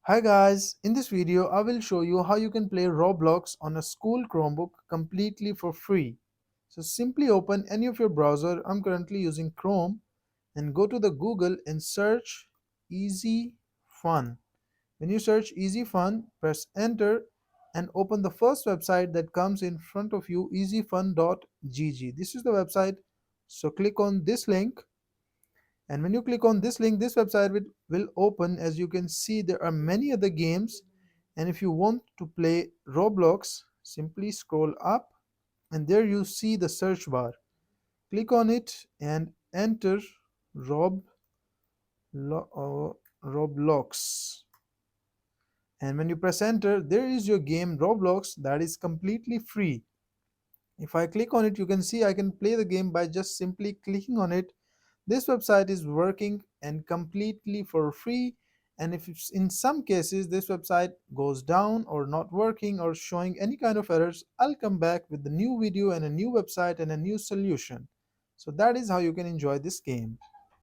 Hi guys, in this video I will show you how you can play Roblox on a school Chromebook completely for free. So simply open any of your browser. I'm currently using Chrome, and go to the Google and search Easy Fun. When you search Easy Fun, press enter and open the first website that comes in front of you, easyfun.gg. This is the website. So click on this link, and when you click on this link, this website will open. As you can see, there are many other games, and if you want to play Roblox, simply scroll up and there you see the search bar. Click on it and enter Roblox. And when you press enter, there is your game Roblox that is completely free. If I click on it, you can see I can play the game by just simply clicking on it. This website is working and completely for free. And if it's, in some cases this website goes down or not working or showing any kind of errors, I'll come back with the new video and a new website and a new solution. So that is how you can enjoy this game.